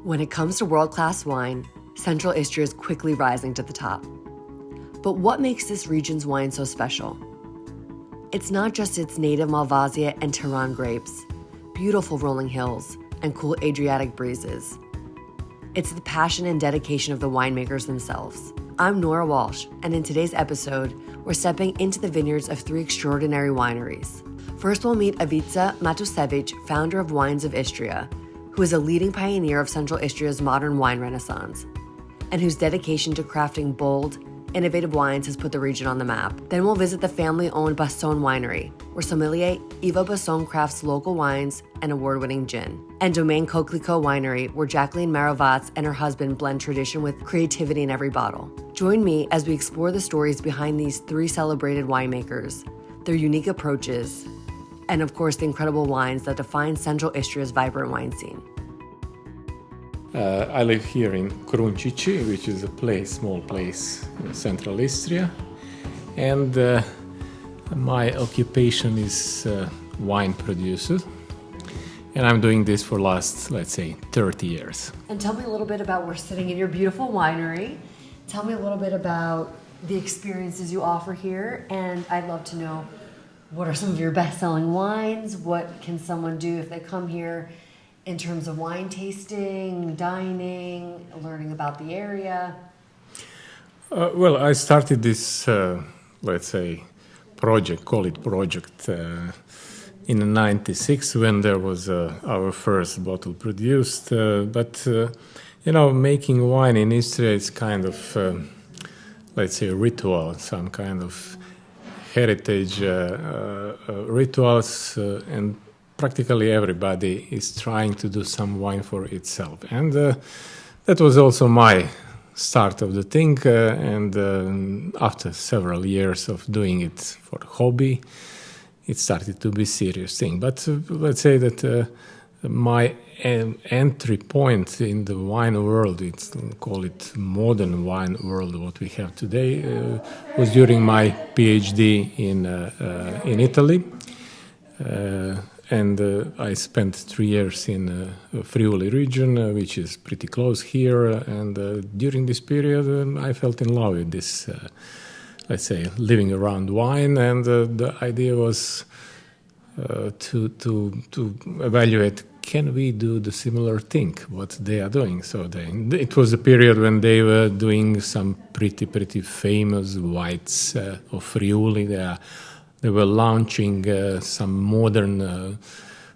When it comes to world-class wine, Central Istria is quickly rising to the top. But what makes this region's wine so special? It's not just its native Malvasia and Tehran grapes, beautiful rolling hills, and cool Adriatic breezes. It's the passion and dedication of the winemakers themselves. I'm Nora Walsh, and in today's episode, we're stepping into the vineyards of three extraordinary wineries. First, we'll meet Ivica Matusevich, founder of Wines of Istria, who is a leading pioneer of Central Istria's modern wine renaissance, and whose dedication to crafting bold, innovative wines has put the region on the map. Then we'll visit the family-owned Basson winery, where sommelier Eva Basson crafts local wines and award-winning gin, and Domaine Coquelicot winery, where Jacqueline Marovatz and her husband blend tradition with creativity in every bottle. Join me as we explore the stories behind these three celebrated winemakers, their unique approaches, and of course the incredible wines that define Central Istria's vibrant wine scene. I live here in Kruncici, which is a small place in Central Istria, and my occupation is wine producer, and I'm doing this for last, let's say, 30 years. And tell me a little bit about, we're sitting in your beautiful winery. Tell me a little bit about the experiences you offer here, and I'd love to know, what are some of your best-selling wines? What can someone do if they come here in terms of wine tasting, dining, learning about the area? Well, I started this, let's say, project, call it project, in '96 when there was our first bottle produced. But making wine in Istria is kind of, let's say, a ritual, some kind of heritage rituals, and practically everybody is trying to do some wine for itself. And that was also my start of the thing. And after several years of doing it for hobby, it started to be a serious thing. But let's say that my entry point in the wine world, call it modern wine world, what we have today, was during my PhD in Italy. And I spent 3 years in Friuli region, which is pretty close here. And during this period, I fell in love with this, let's say, living around wine. And the idea was to evaluate, can we do the similar thing, what they are doing? So it was a period when they were doing some pretty famous whites of Friuli. They were launching some modern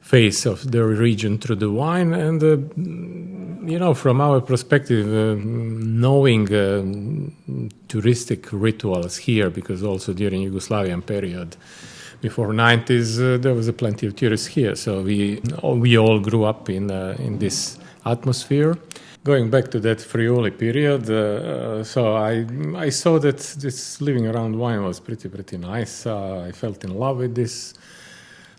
face of the region through the wine. And, from our perspective, knowing touristic rituals here, because also during Yugoslavian period, before 90s, there was plenty of tourists here. So we all grew up in this atmosphere. Going back to that Friuli period, so I saw that this living around wine was pretty nice. I felt in love with this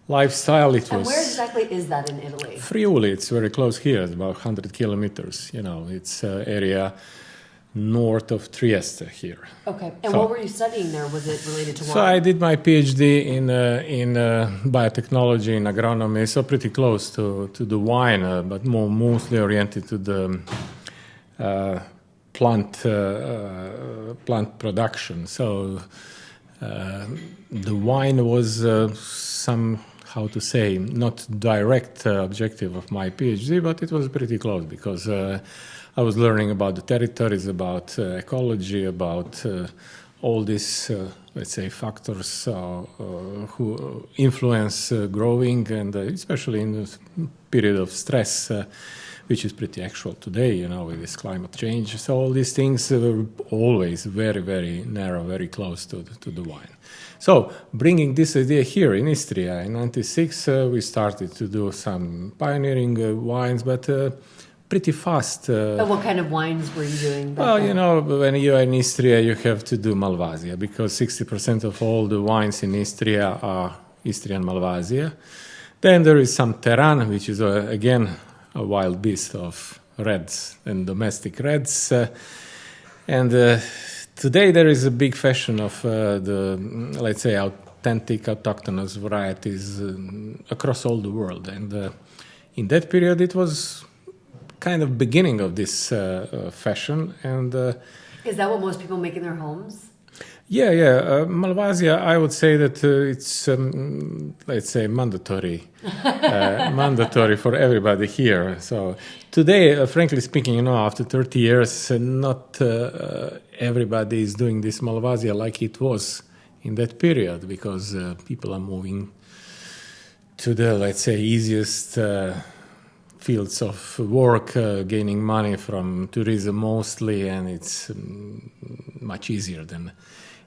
lifestyle. And where exactly is that in Italy? Friuli, it's very close here. It's about 100 kilometers. It's area north of Trieste here. Okay. And what were you studying there? Was it related to wine? So I did my PhD in biotechnology, in agronomy, so pretty close to the wine, but mostly oriented to the plant production. So the wine was not direct objective of my PhD, but it was pretty close because I was learning about the territories, about ecology, about all these, let's say, factors who influence growing, and especially in this period of stress, which is pretty actual today, with this climate change. So all these things were always very, very narrow, very close to the wine. So bringing this idea here in Istria in '96, we started to do some pioneering wines, but pretty fast. What kind of wines were you doing back then? When you're in Istria, you have to do Malvasia, because 60% of all the wines in Istria are Istrian Malvasia. Then there is some Tehran, which is, again, a wild beast of reds and domestic reds. Today there is a big fashion of let's say, authentic, autochthonous varieties across all the world. And in that period, it was kind of beginning of this fashion. And is that what most people make in their homes? yeah. Malvasia, I would say that it's, let's say, mandatory for everybody here. So today, frankly speaking, after 30 years, not everybody is doing this Malvasia like it was in that period, because people are moving to the, let's say, easiest fields of work, gaining money from tourism mostly, and it's much easier than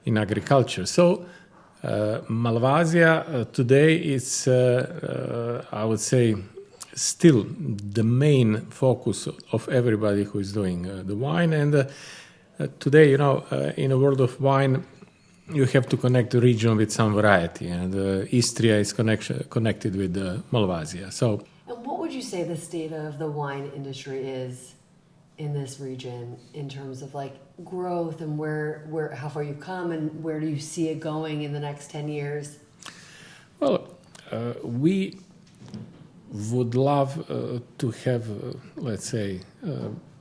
in agriculture. So Malvasia today is, I would say, still the main focus of everybody who is doing the wine. And today, in a world of wine, you have to connect the region with some variety, and Istria is connected with Malvasia. So, and what would you say the state of the wine industry is in this region in terms of like growth, and where how far you've come, and where do you see it going in the next 10 years? Well, we would love to have, let's say,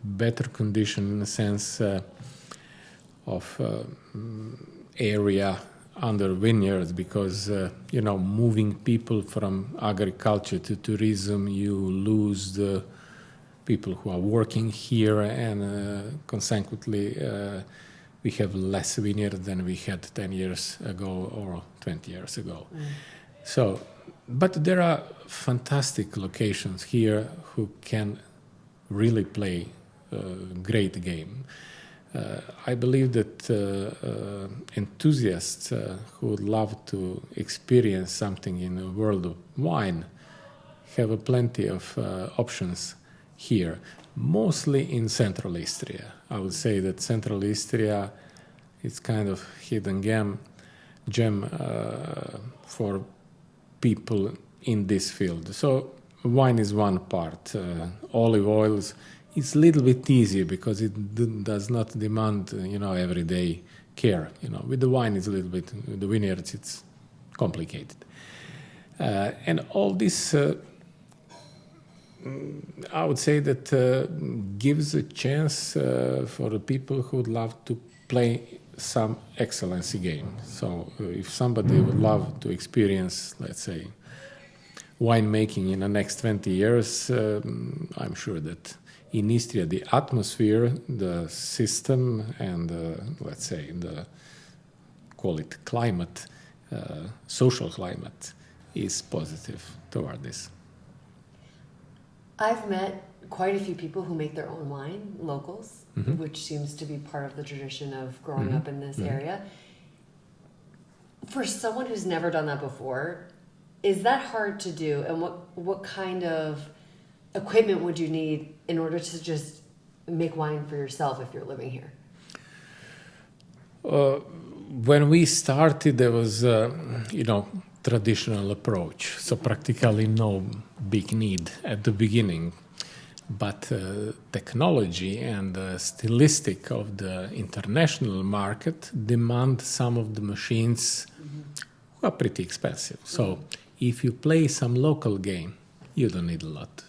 better condition in the sense of area under vineyards, because moving people from agriculture to tourism, you lose the people who are working here, and consequently we have less vineyards than we had 10 years ago or 20 years ago. So, but there are fantastic locations here who can really play a great game. I believe that enthusiasts who would love to experience something in the world of wine have plenty of options here, mostly in Central Istria. I would say that Central Istria is kind of hidden gem for people in this field. So wine is one part. Olive oils, it's a little bit easier because it does not demand, everyday care. With the wine, it's a little bit, with the vineyards, it's complicated. And all this, I would say that gives a chance for the people who would love to play some excellency game. So if somebody would love to experience, let's say, winemaking in the next 20 years, I'm sure that in Istria, the atmosphere, the system, and let's say call it climate, social climate, is positive toward this. I've met quite a few people who make their own wine, locals, which seems to be part of the tradition of growing up in this area. For someone who's never done that before, is that hard to do? And what kind of equipment would you need in order to just make wine for yourself if you're living here? When we started, there was, traditional approach. So practically no big need at the beginning. But technology and stylistic of the international market demand some of the machines who are pretty expensive. So if you play some local game, you don't need a lot.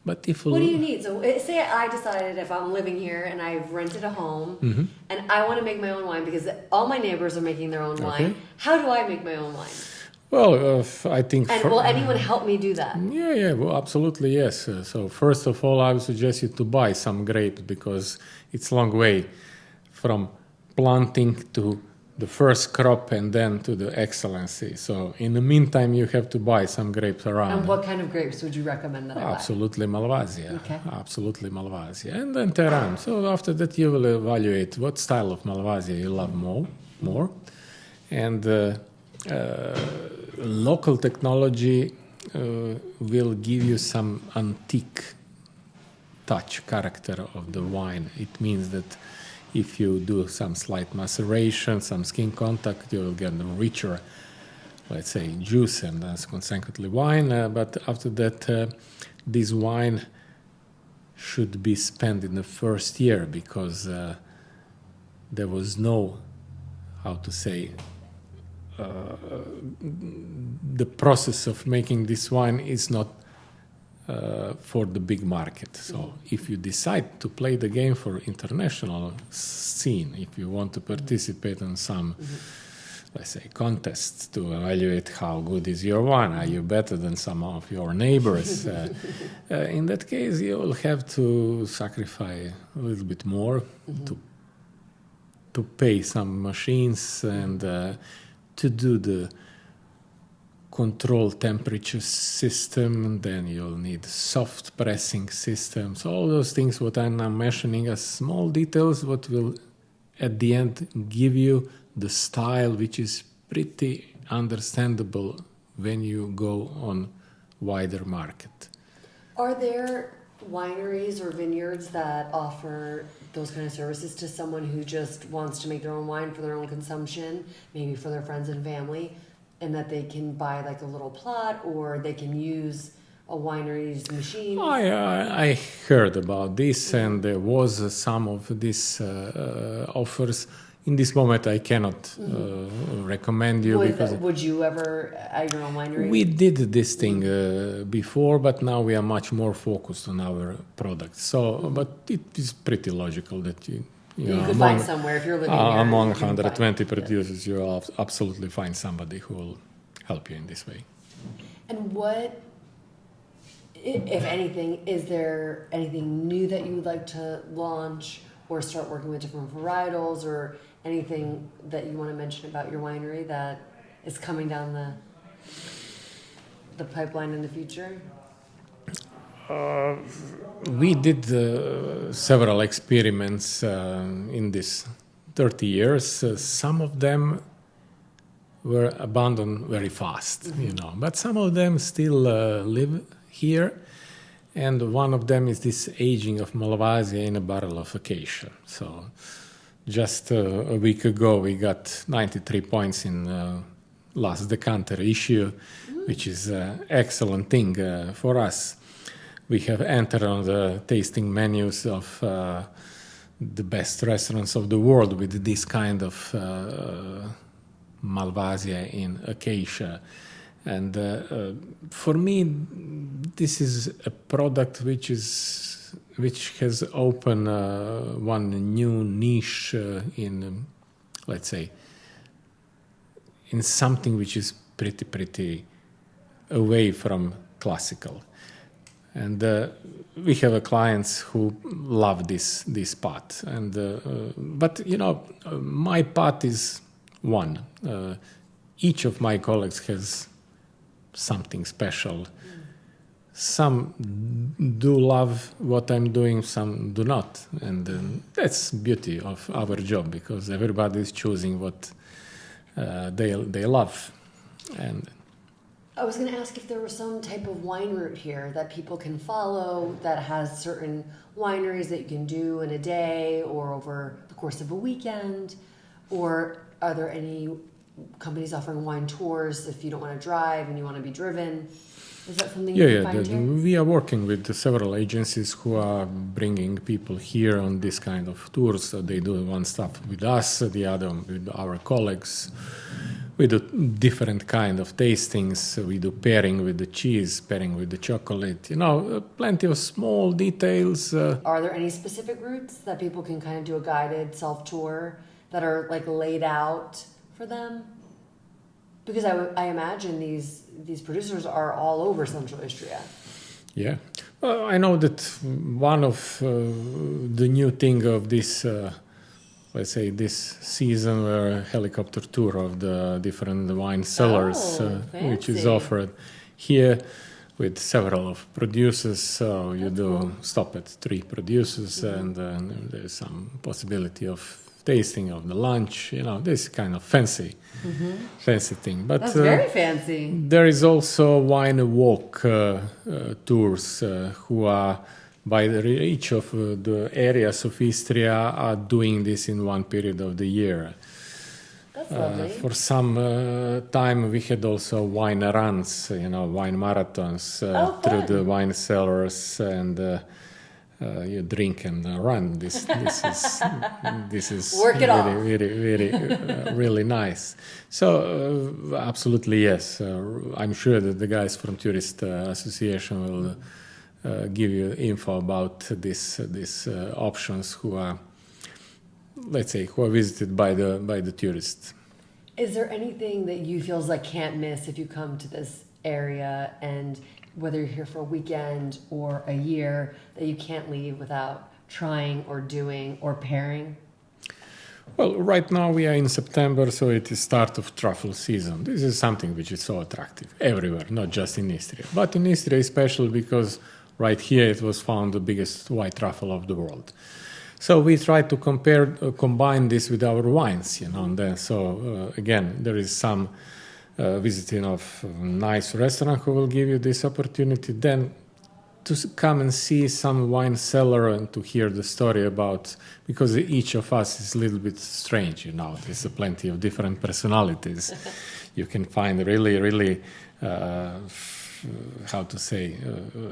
But if what do you need? So say I decided if I'm living here and I've rented a home and I want to make my own wine because all my neighbors are making their own wine. How do I make my own wine? Well, I think... And will anyone help me do that? Yeah, well, absolutely, yes. So first of all, I would suggest you to buy some grapes because it's a long way from planting to the first crop and then to the excellency. So in the meantime, you have to buy some grapes around. And what kind of grapes would you recommend that I buy? Absolutely Malvasia. Okay. Absolutely Malvasia. And then Terran. So after that, you will evaluate what style of Malvasia you love more. And local technology will give you some antique touch, character of the wine. It means that if you do some slight maceration, some skin contact, you will get a richer, let's say, juice and consequently wine. But after that, this wine should be spent in the first year because there was no, how to say, the process of making this wine is not for the big market. So if you decide to play the game for international scene, if you want to participate in some, let's say, contests to evaluate how good is your wine, are you better than some of your neighbors? In that case, you will have to sacrifice a little bit more to pay some machines and to do the control temperature system. Then you'll need soft pressing systems. All those things what I'm now mentioning as small details, what will at the end give you the style which is pretty understandable when you go on wider market. Are there wineries or vineyards that offer those kind of services to someone who just wants to make their own wine for their own consumption, maybe for their friends and family, and that they can buy like a little plot, or they can use a winery's machine? I heard about this, and there was some of these offers. In this moment, I cannot recommend you. Would you ever at your own winery? We did this thing before, but now we are much more focused on our products. So, but it is pretty logical that you could find somewhere if you're living here. Among 120 producers, you will absolutely find somebody who will help you in this way. And what, if anything, is there anything new that you would like to launch or start working with different varietals, or anything that you want to mention about your winery that is coming down the pipeline in the future? We did several experiments in this 30 years. Some of them were abandoned very fast, but some of them still live here. And one of them is this aging of Malvasia in a barrel of acacia. So just a week ago, we got 93 points in last decanter issue, which is an excellent thing for us. We have entered on the tasting menus of the best restaurants of the world with this kind of Malvasia in acacia. And for me, this is a product which has opened one new niche in, let's say, in something which is pretty away from classical. And we have clients who love this pot. And but my pot is one. Each of my colleagues has something special. Some do love what I'm doing, some do not, and that's beauty of our job, because everybody is choosing what they love. And I was going to ask if there was some type of wine route here that people can follow that has certain wineries that you can do in a day or over the course of a weekend, or are there any companies offering wine tours if you don't want to drive and you want to be driven? Is that something you can find here? We are working with several agencies who are bringing people here on this kind of tours. So they do one stuff with us, the other with our colleagues. We do different kind of tastings. We do pairing with the cheese, pairing with the chocolate. Plenty of small details. Are there any specific routes that people can kind of do a guided self-tour that are like laid out for them? Because I imagine these producers are all over Central Istria. Yeah. Well, I know that one of the new thing of this, let's say this season, were a helicopter tour of the different wine cellars, which is offered here with several of producers. So you do stop at 3 producers, and there's some possibility of tasting of the lunch, this kind of fancy thing. But that's very fancy. There is also wine walk tours who are by each of the areas of Istria are doing this in one period of the year. That's lovely. For some time we had also wine runs, wine marathons through the wine cellars, and you drink and run. This is Work it really really nice. So absolutely yes. I'm sure that the guys from Tourist Association will give you info about these options who are, let's say, who are visited by the tourists. Is there anything that you feel like can't miss if you come to this area, and whether you're here for a weekend or a year, that you can't leave without trying or doing or pairing? Well, right now we are in September, so it is start of truffle season. This is something which is so attractive everywhere, not just in Istria. But in Istria especially because right here it was found the biggest white truffle of the world. So we try to combine this with our wines, and then again, there is some visiting of a nice restaurant who will give you this opportunity. Then to come and see some wine cellar and to hear the story about, because each of us is a little bit strange, there's plenty of different personalities. You can find really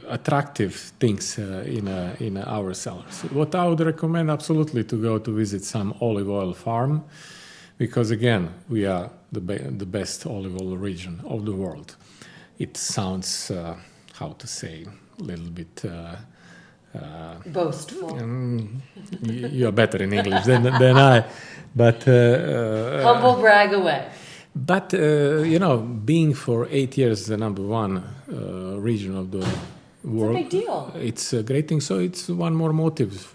attractive things in our cellars. What I would recommend absolutely to go to visit some olive oil farm, because again, we are the best olive oil region of the world. It sounds, a little bit boastful. You are better in English than I, but humble brag away. But being for 8 years the number one region of the world, it's a big deal. It's a great thing. So it's one more motive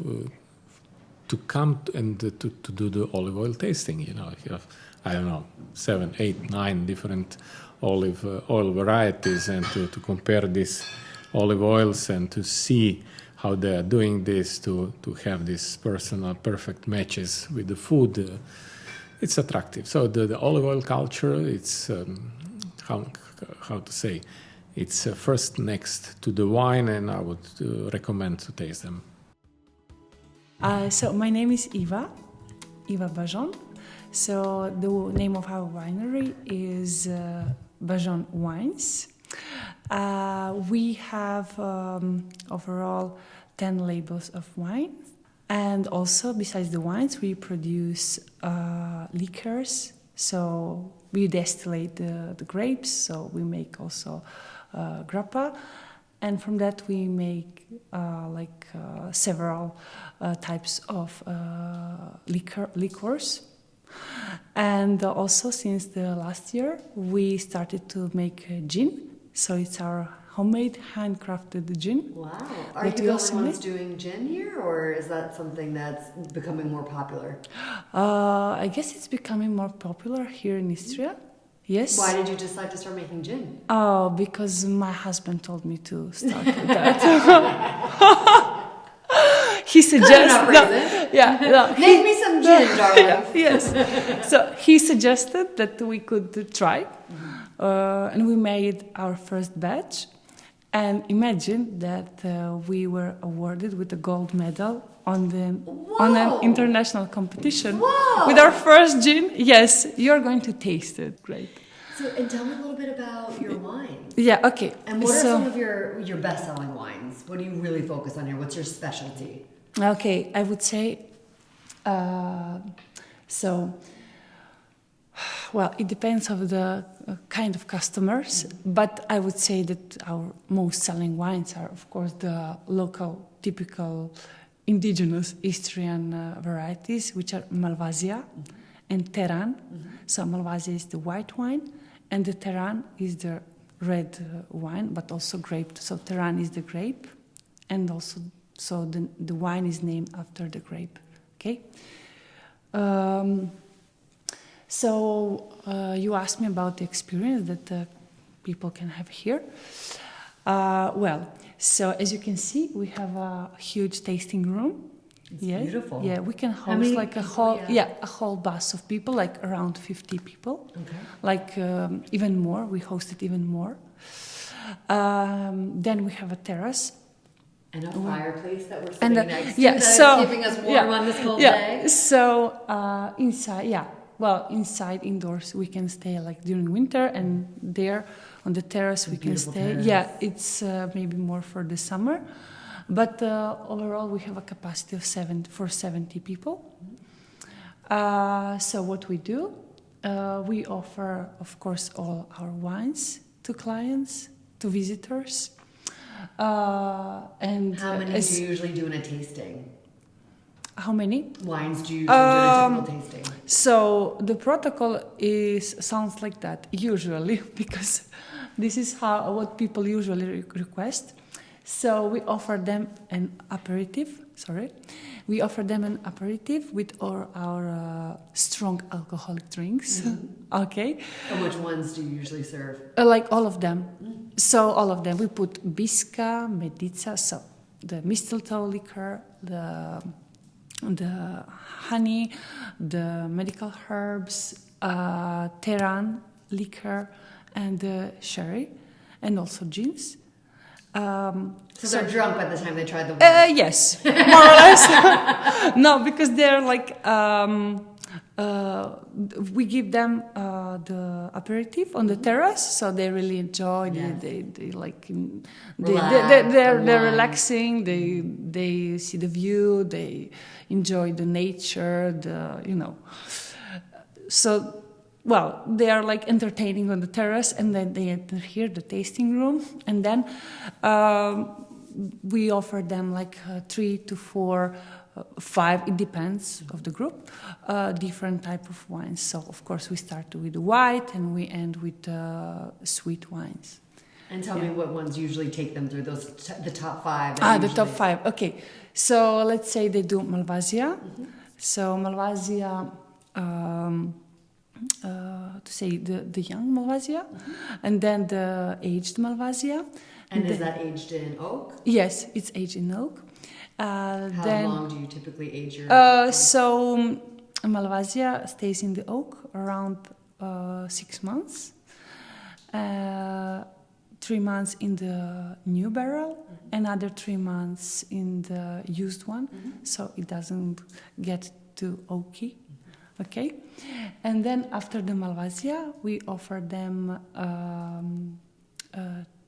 to come and to do the olive oil tasting. If you have, I don't know, 7, 8, 9 different olive oil varieties, and to compare these olive oils and to see how they are doing this, to have these personal perfect matches with the food, it's attractive. So the olive oil culture, it's it's first next to the wine, and I would recommend to taste them. So my name is Eva Bajon. So the name of our winery is Bajon Wines. We have overall 10 labels of wine, and also besides the wines we produce liquors. So we distillate the grapes, so we make also grappa, and from that we make several types of liquors. And also since the last year we started to make gin. So it's our homemade, handcrafted gin. Wow. Are you the only ones doing gin here, or is that something that's becoming more popular? I guess it's becoming more popular here in Istria. Yes. Why did you decide to start making gin? Oh, because my husband told me to start with that. He suggested... Make me some gin, darling. Yes. So he suggested that we could try. And we made our first batch, and imagine that we were awarded with a gold medal on an international competition. Whoa. With our first gin. Yes, you're going to taste it. Great. So, and tell me a little bit about your wines. Yeah, okay. And what are some of your best-selling wines? What do you really focus on here? What's your specialty? Okay, I would say, well, it depends on the kind of customers, but I would say that our most selling wines are, of course, the local, typical, indigenous Istrian varieties, which are Malvasia and Teran. So Malvasia is the white wine, and the Teran is the red wine, but also grape. So Teran is the grape, and also so the wine is named after the grape. Okay. So you asked me about the experience that people can have here. So as you can see, we have a huge tasting room. It's beautiful. Yeah, we can host like a whole bus of people, like around 50 people. Okay. Like even more. We hosted even more. Then we have a terrace. And a fireplace that we're sitting next to that's keeping us warm on this cold day. So inside, indoors, we can stay like during winter, and there on the terrace we can stay. Terrace. Yeah, it's maybe more for the summer, but overall we have a capacity of 70 people. So what we do, we offer, of course, all our wines to clients, to visitors. And How many do you usually do in a tasting? how many? Wines do you usually do in a typical tasting? So the protocol sounds like that usually because this is what people usually request. So we offer them an aperitif. We offer them an aperitif with our strong alcoholic drinks. Mm-hmm. Okay. And which ones do you usually serve? Like all of them. Mm-hmm. So all of them. We put Bisca, Medica, so the mistletoe liquor, the honey, the medical herbs, Teran liquor, and the sherry, and also gins. So they're drunk by the time they tried the wine? Yes, more or less. No, because they're like, we give them the aperitif on the terrace, so they really enjoy. Yes. They like, they're relaxing. They see the view. They enjoy the nature. So. Well, they are like entertaining on the terrace, and then they enter here, the tasting room, and then we offer them like 3 to 4, 5. It depends of the group. Different type of wines. So of course we start with the white, and we end with sweet wines. And tell me what ones usually take them through the top 5. The top 5. Okay. So let's say they do Malvasia. Mm-hmm. So Malvasia. To say the young Malvasia, mm-hmm. and then the aged Malvasia. And is that aged in oak? Yes, it's aged in oak. How long do you typically age your? So Malvasia stays in the oak around 6 months. 3 months in the new barrel, mm-hmm. another 3 months in the used one, mm-hmm. so it doesn't get too oaky. Okay, and then after the Malvasia, we offer them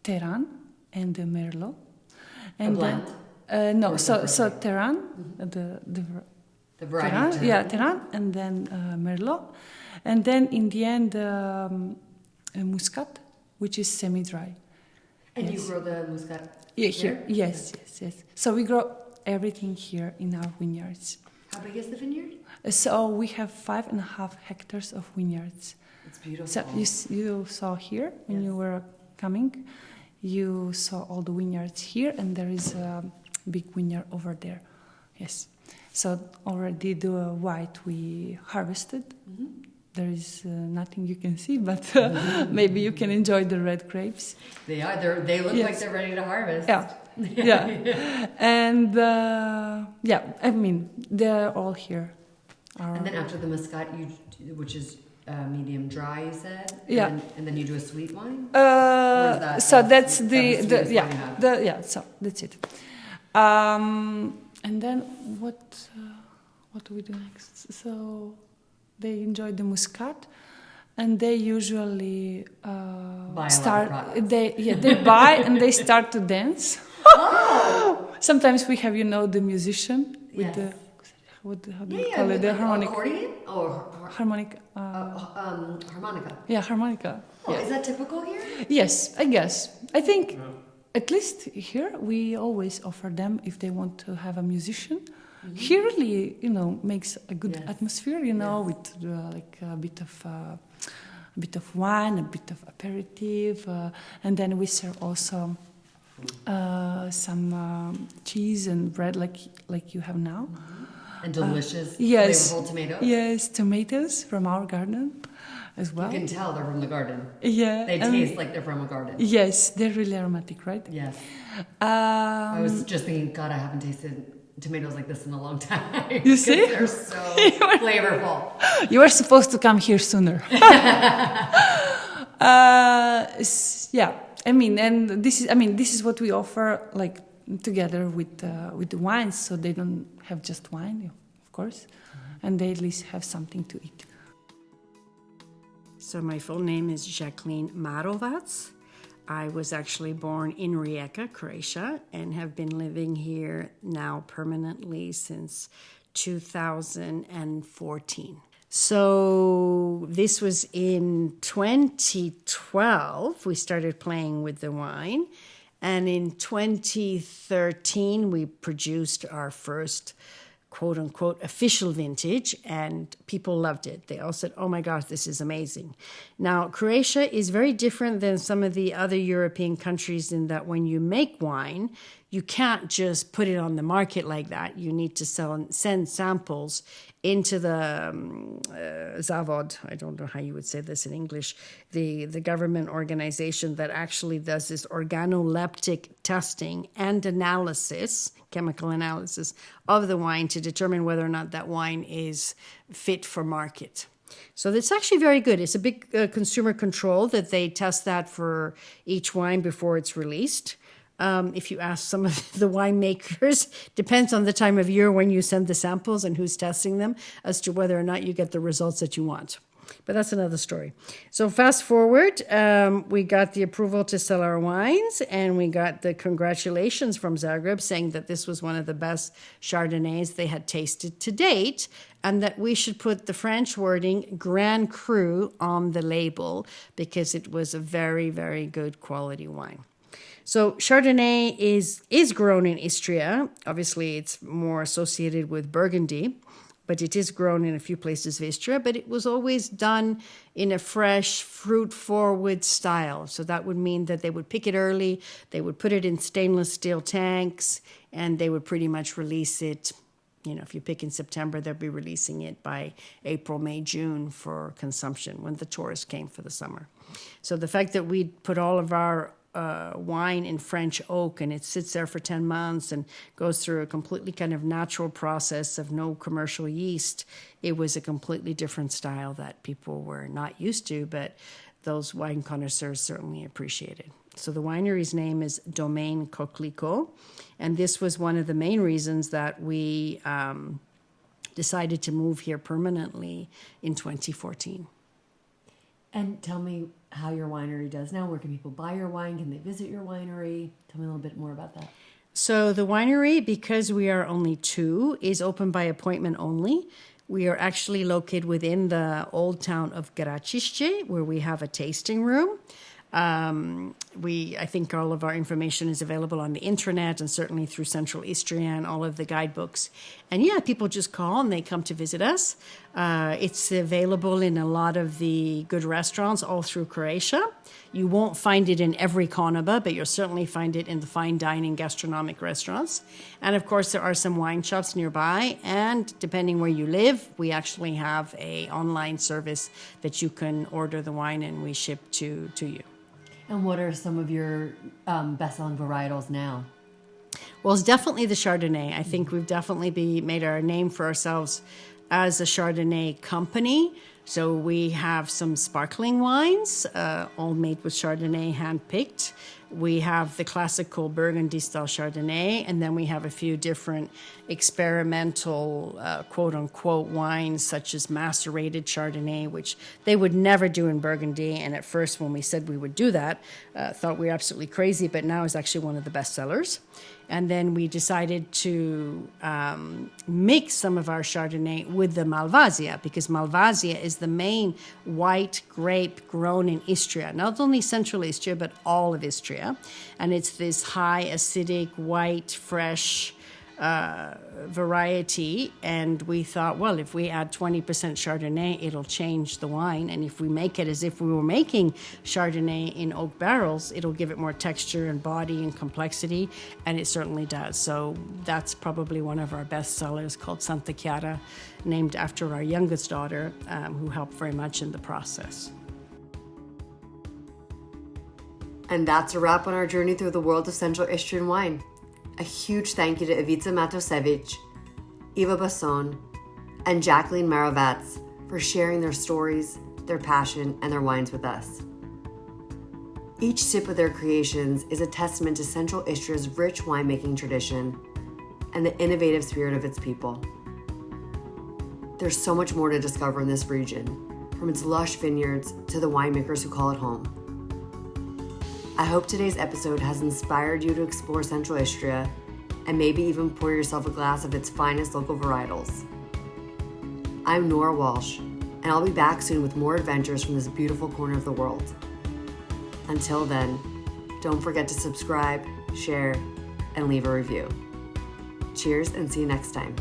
Teran and the Merlot. And a blend? No, so Teran, mm-hmm. the variety. Teran, yeah, Teran, and then Merlot, and then in the end Muscat, which is semi-dry. And yes. You grow the Muscat? Yeah, here. Yes. So we grow everything here in our vineyards. How big is the vineyard? So we have 5.5 hectares of vineyards. It's beautiful. So you saw here when you were coming, you saw all the vineyards here, and there is a big vineyard over there. Yes. So already the white we harvested. Mm-hmm. There is nothing you can see, but maybe you can enjoy the red grapes. They are. They look like they're ready to harvest. Yeah. Yeah. And I mean, they're all here. And then after the Muscat, which is medium dry, you said? Yeah. And then you do a sweet wine? So that's so that's it. And then what do we do next? So they enjoy the Muscat, and they usually they buy and they start to dance. Oh! Sometimes we have the musician with the how do you call it? The harmonic. Accordion or harmonic. Harmonica. Yeah, harmonica. Oh, yeah. Is that typical here? Yes, I guess. I think at least here we always offer them if they want to have a musician. Mm-hmm. He really, makes a good atmosphere, with like a bit of wine, a bit of aperitif, and then we serve also some cheese and bread like you have now. Mm-hmm. And delicious flavorful tomatoes? Yes, tomatoes from our garden as well. You can tell they're from the garden. Yeah. They taste like they're from a garden. Yes, they're really aromatic, right? Yes. I was just thinking, God, I haven't tasted tomatoes like this in a long time. You see? They're so flavorful. You were supposed to come here sooner. This is what we offer, like, together with the wines, so they don't have just wine, of course, and they at least have something to eat. So my full name is Jacqueline Marovac. I was actually born in Rijeka, Croatia, and have been living here now permanently since 2014. So this was in 2012. We started playing with the wine. And in 2013, we produced our first quote unquote official vintage, and people loved it. They all said, oh my gosh, this is amazing. Now, Croatia is very different than some of the other European countries in that when you make wine, you can't just put it on the market like that. You need to send samples into the Zavod, I don't know how you would say this in English, the government organization that actually does this organoleptic testing and analysis, chemical analysis of the wine to determine whether or not that wine is fit for market. So it's actually very good. It's a big consumer control that they test that for each wine before it's released. If you ask some of the winemakers, depends on the time of year when you send the samples and who's testing them as to whether or not you get the results that you want. But that's another story. So fast forward, we got the approval to sell our wines, and we got the congratulations from Zagreb saying that this was one of the best Chardonnays they had tasted to date, and that we should put the French wording Grand Cru on the label because it was a very, very good quality wine. So Chardonnay is grown in Istria. Obviously, it's more associated with Burgundy, but it is grown in a few places of Istria, but it was always done in a fresh, fruit-forward style. So that would mean that they would pick it early, they would put it in stainless steel tanks, and they would pretty much release it. You know, if you pick in September, they'll be releasing it by April, May, June for consumption when the tourists came for the summer. So the fact that we put all of our wine in French oak and it sits there for 10 months and goes through a completely kind of natural process of no commercial yeast, it was a completely different style that people were not used to, but those wine connoisseurs certainly appreciated. So the winery's name is Domaine Coquelicot, and this was one of the main reasons that we decided to move here permanently in 2014. And tell me how your winery does now. Where can people buy your wine? Can they visit your winery? Tell me a little bit more about that. So the winery, because we are only two, is open by appointment only. We are actually located within the old town of Gračišće, where we have a tasting room. I think all of our information is available on the intranet and certainly through Central Istria and all of the guidebooks. And yeah, people just call and they come to visit us. It's available in a lot of the good restaurants all through Croatia. You won't find it in every konoba, but you'll certainly find it in the fine dining gastronomic restaurants. And of course, there are some wine shops nearby. And depending where you live, we actually have an online service that you can order the wine and we ship to you. And what are some of your best-selling varietals now? Well, it's definitely the Chardonnay. I think we've definitely made our name for ourselves as a Chardonnay company. So we have some sparkling wines, all made with Chardonnay, hand-picked. We have the classical Burgundy-style Chardonnay, and then we have a few different experimental, quote-unquote, wines, such as macerated Chardonnay, which they would never do in Burgundy. And at first, when we said we would do that, thought we were absolutely crazy, but now it's actually one of the best sellers. And then we decided to mix some of our Chardonnay with the Malvasia, because Malvasia is the main white grape grown in Istria, not only central Istria, but all of Istria. And it's this high acidic, white, fresh variety. And we thought, well, if we add 20% Chardonnay, it'll change the wine. And if we make it as if we were making Chardonnay in oak barrels, it'll give it more texture and body and complexity. And it certainly does. So that's probably one of our best sellers, called Santa Chiara, named after our youngest daughter, who helped very much in the process. And that's a wrap on our journey through the world of Central Istrian wine. A huge thank you to Ivica Matosevic, Eva Basson, and Jacqueline Marovac for sharing their stories, their passion, and their wines with us. Each sip of their creations is a testament to Central Istria's rich winemaking tradition and the innovative spirit of its people. There's so much more to discover in this region, from its lush vineyards to the winemakers who call it home. I hope today's episode has inspired you to explore Central Istria and maybe even pour yourself a glass of its finest local varietals. I'm Nora Walsh, and I'll be back soon with more adventures from this beautiful corner of the world. Until then, don't forget to subscribe, share, and leave a review. Cheers and see you next time.